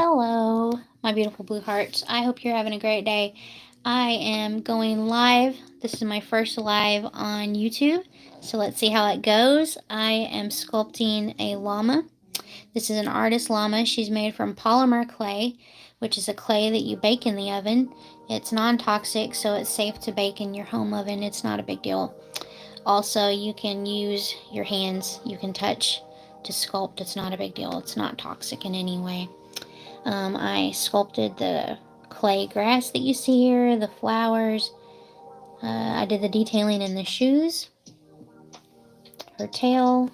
Hello, my beautiful blue hearts. I hope you're having a great day. I am going live. This is my first live on YouTube, so let's see how it goes. I am sculpting a llama. This is an artist llama. She's made from polymer clay, which is a clay that you bake in the oven. It's non-toxic, so it's safe to bake in your home oven. It's not a big deal. Also, you can use your hands. You can touch to sculpt. It's not a big deal. It's not toxic in any way. I sculpted the clay grass that you see here, the flowers. I did the detailing in the shoes, her tail,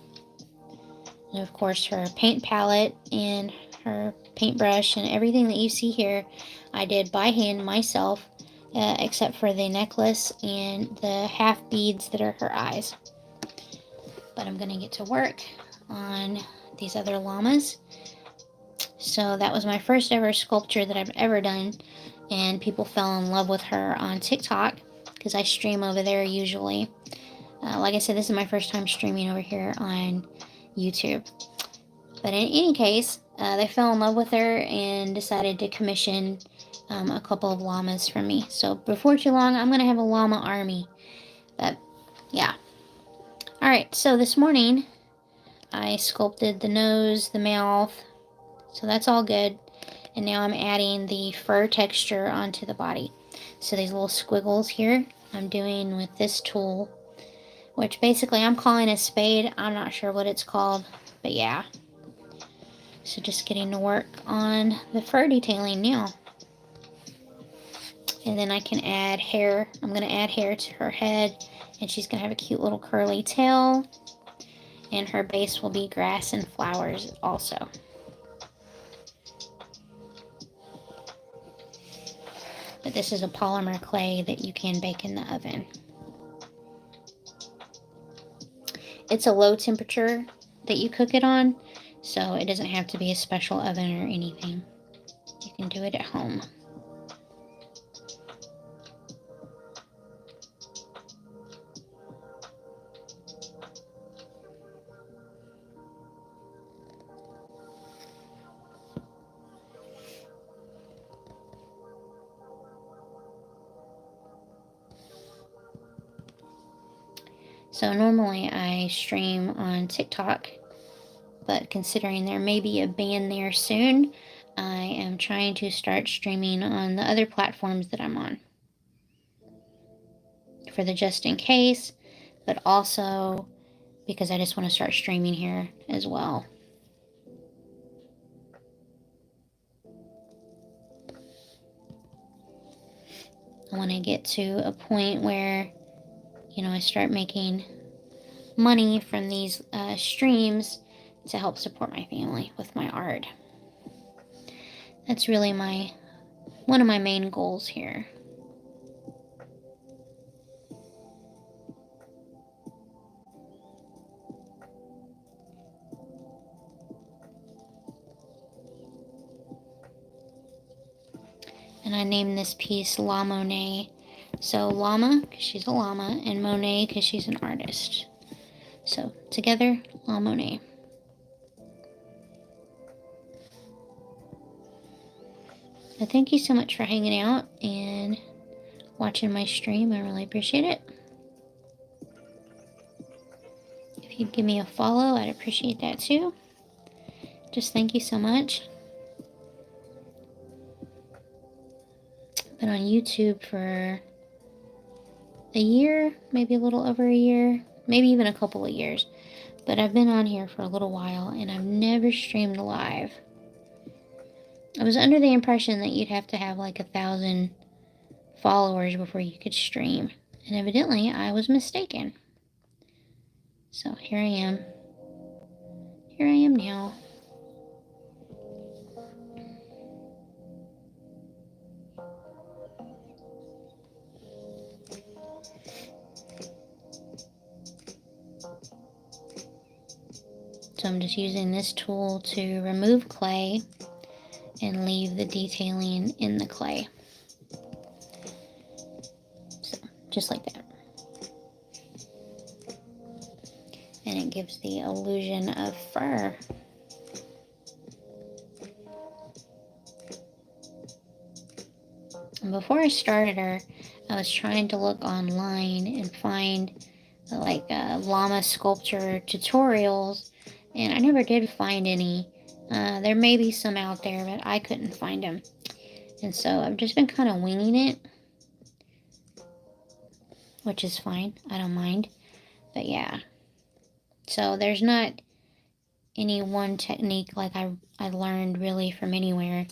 and of course her paint palette and her paintbrush, and everything that you see here I did by hand myself, except for the necklace and the half beads that are her eyes. But I'm gonna get to work on these other llamas. So that was my first ever sculpture that I've ever done, and people fell in love with her on TikTok because I stream over there usually. Like I said, this is my first time streaming over here on YouTube. But in any case, they fell in love with her and decided to commission a couple of llamas from me. So before too long, I'm going to have a llama army. But yeah. Alright, so this morning I sculpted the nose, the mouth, so that's all good. And now I'm adding the fur texture onto the body. So these little squiggles here, I'm doing with this tool, which basically I'm calling a spade. I'm not sure what it's called, but yeah. So just getting to work on the fur detailing now. And then I can add hair. I'm going to add hair to her head, and she's going to have a cute little curly tail. And her base will be grass and flowers also. But this is a polymer clay that you can bake in the oven. It's a low temperature that you cook it on, so it doesn't have to be a special oven or anything. You can do it at home. So normally I stream on TikTok, but considering there may be a ban there soon, I am trying to start streaming on the other platforms that I'm on. For the just in case, but also because I just want to start streaming here as well. I want to get to a point where, I start making money from these streams to help support my family with my art. That's really one of my main goals here. And I named this piece La Monet. So Llama, because she's a llama, and Monet, because she's an artist. So together, La Monet. But thank you so much for hanging out and watching my stream. I really appreciate it. If you'd give me a follow, I'd appreciate that too. Just thank you so much. Been on YouTube for a year, maybe a little over a year, maybe even a couple of years. But I've been on here for a little while, and I've never streamed live. I was under the impression that you'd have to have like 1,000 followers before you could stream. And evidently, I was mistaken. So here I am. Here I am now. So I'm just using this tool to remove clay and leave the detailing in the clay. So, just like that. And it gives the illusion of fur. And before I started her, I was trying to look online and find like llama sculpture tutorials, and I never did find any. There may be some out there, but I couldn't find them. And so I've just been kind of winging it, which is fine. I don't mind. But yeah. So there's not any one technique like I learned really from anywhere.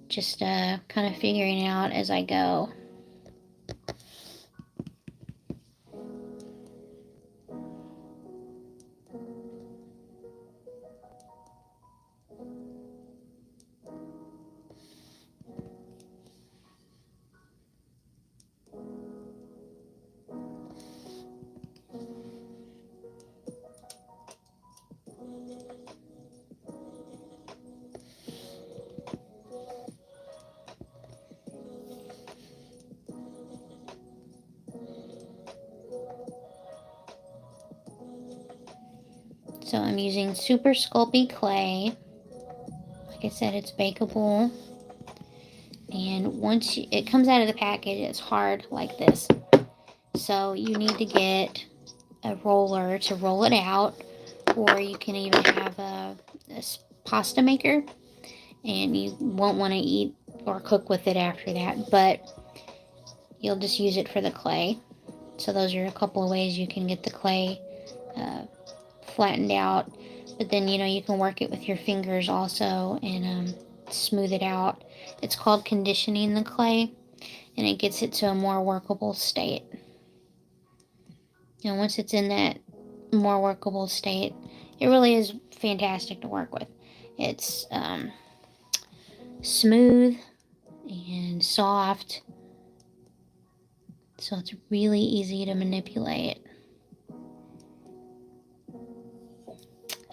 Just kind of figuring it out as I go. So I'm using Super Sculpey clay. Like I said, it's bakeable. And once it comes out of the package, it's hard like this. So you need to get a roller to roll it out, or you can even have a pasta maker, and you won't want to eat or cook with it after that, but you'll just use it for the clay. So those are a couple of ways you can get the clay flattened out. But then, you know, you can work it with your fingers also and smooth it out. It's called conditioning the clay, and it gets it to a more workable state. And once it's in that more workable state, it really is fantastic to work with. It's smooth and soft, so it's really easy to manipulate.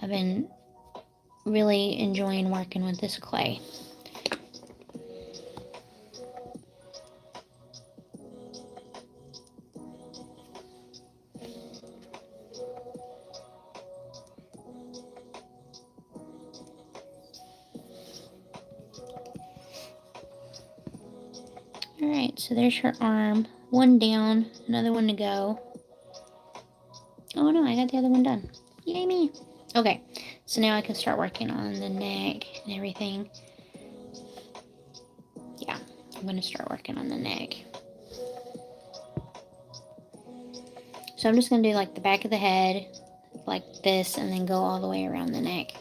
I've been really enjoying working with this clay. Alright, so there's her arm. One down, another one to go. Oh no, I got the other one done. Yay me! Okay, so now I can start working on the neck and everything. Yeah, I'm going to start working on the neck. So I'm just going to do like the back of the head, like this, and then go all the way around the neck.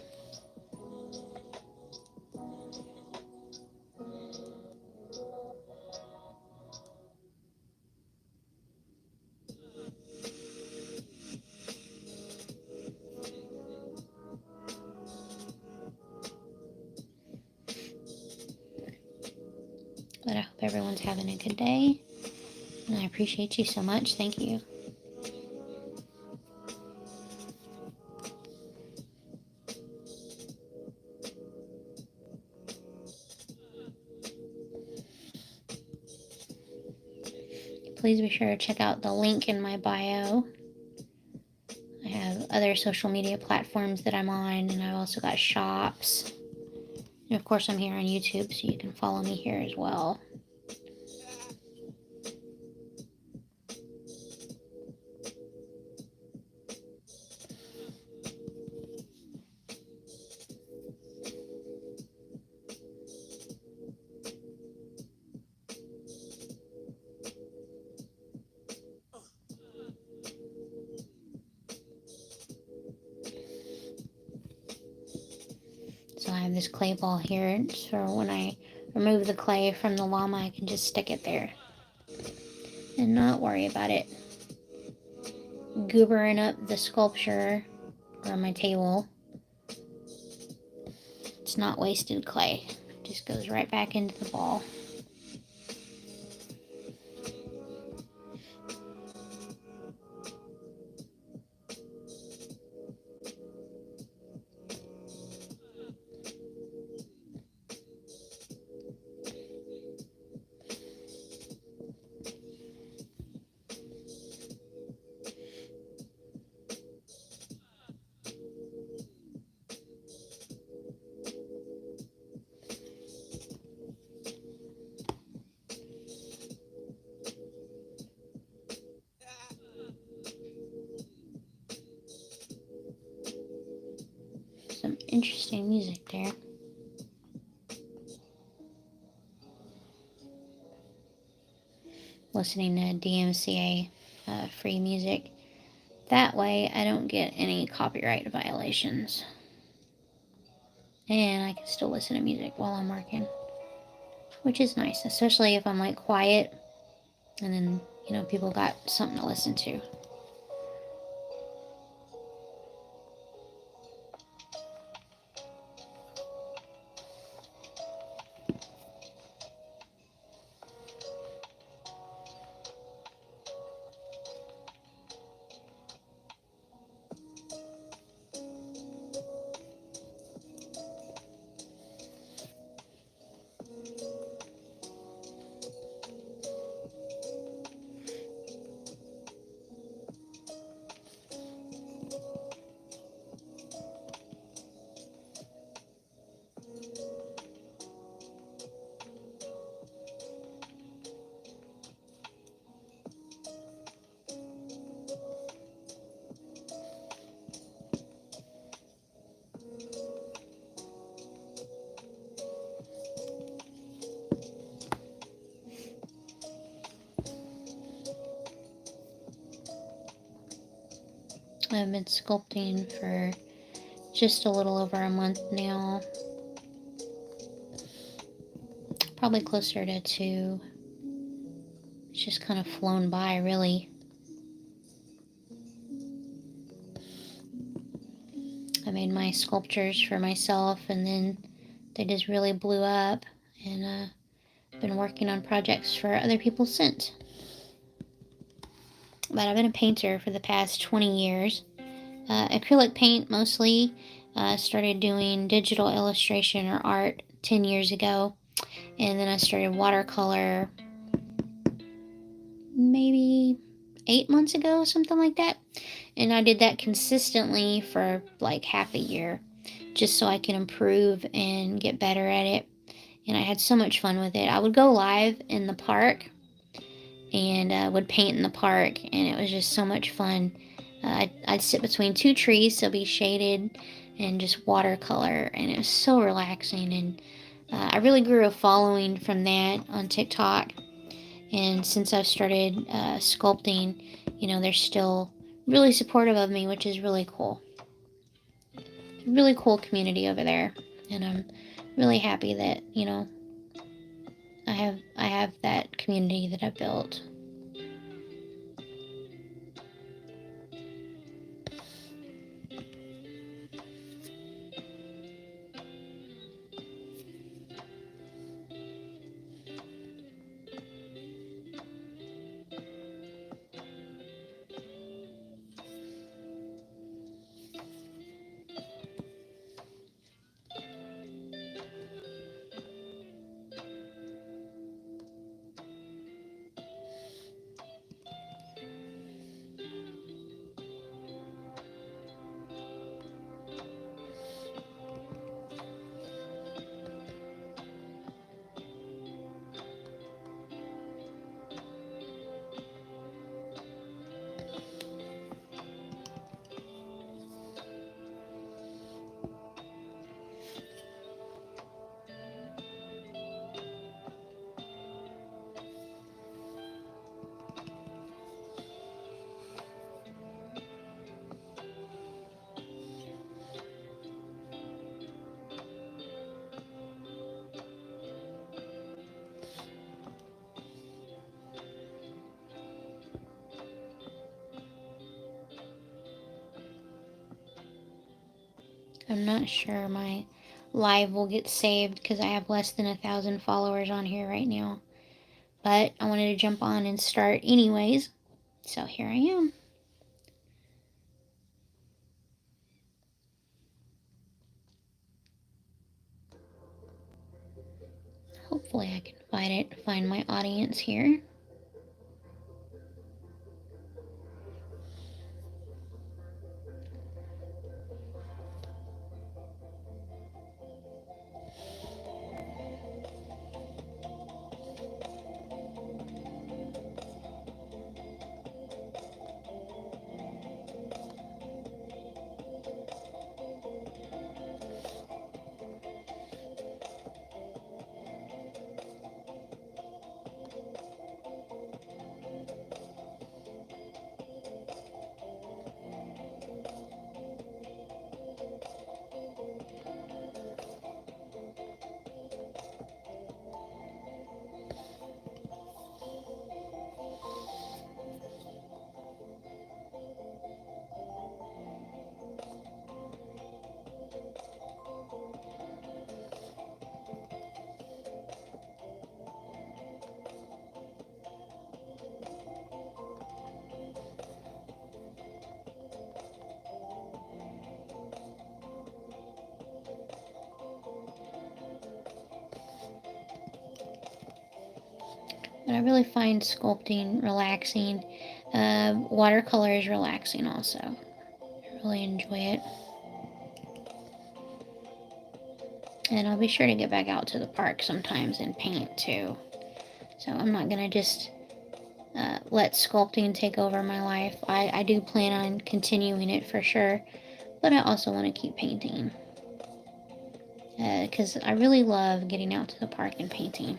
But I hope everyone's having a good day, and I appreciate you so much. Thank you. Please be sure to check out the link in my bio. I have other social media platforms that I'm on, and I've also got shops. And of course, I'm here on YouTube, so you can follow me here as well. So I have this clay ball here, so when I remove the clay from the llama, I can just stick it there and not worry about it goobering up the sculpture or my table. It's not wasted clay. It just goes right back into the ball. interesting music there. Listening to DMCA free music. That way I don't get any copyright violations. And I can still listen to music while I'm working, which is nice, especially if I'm like quiet and then, you know, people got something to listen to. I've been sculpting for just a little over a month now. Probably closer to 2. It's just kind of flown by, really. I made my sculptures for myself, and then they just really blew up, and been working on projects for other people since. But I've been a painter for the past 20 years. Acrylic paint mostly. Started doing digital illustration or art 10 years ago. And then I started watercolor maybe 8 months ago, something like that. And I did that consistently for like half a year, just so I can improve and get better at it. And I had so much fun with it. I would go live in the park and would paint in the park, and it was just so much fun. I'd sit between 2 trees, so be shaded, and just watercolor, and it was so relaxing. And I really grew a following from that on TikTok. And since I've started sculpting, you know, they're still really supportive of me, which is really cool. Really cool community over there, and I'm really happy that, you know, I have that community that I've built. I'm not sure my live will get saved because I have less than 1,000 followers on here right now. But I wanted to jump on and start anyways. So here I am. Hopefully I can find my audience here. But I really find sculpting relaxing. Watercolor is relaxing also. I really enjoy it. And I'll be sure to get back out to the park sometimes and paint too. So I'm not going to just let sculpting take over my life. I do plan on continuing it for sure. But I also want to keep painting. Because I really love getting out to the park and painting.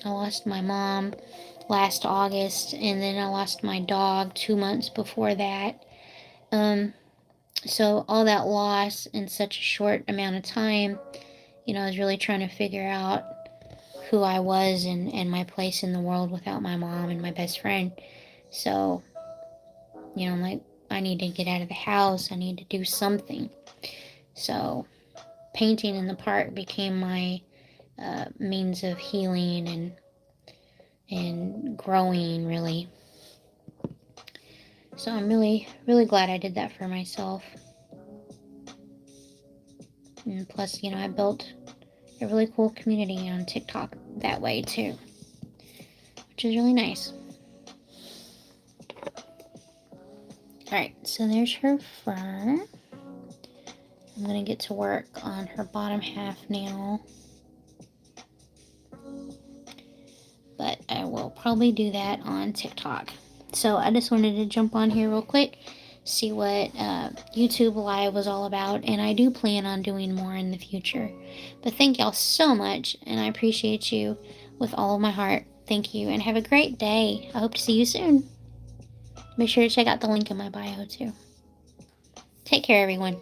I lost my mom last August, and then I lost my dog 2 months before that. So all that loss in such a short amount of time, I was really trying to figure out who I was and my place in the world without my mom and my best friend. So, I'm like, I need to get out of the house. I need to do something. So painting in the park became my means of healing and growing, really. So I'm really, really glad I did that for myself. And plus, I built a really cool community on TikTok that way too, which is really nice. Alright, so there's her fur. I'm going to get to work on her bottom half now. But I will probably do that on TikTok. So I just wanted to jump on here real quick, see what YouTube Live was all about, and I do plan on doing more in the future. But thank y'all so much, and I appreciate you with all of my heart. Thank you, and have a great day. I hope to see you soon. Make sure to check out the link in my bio too. Take care, everyone.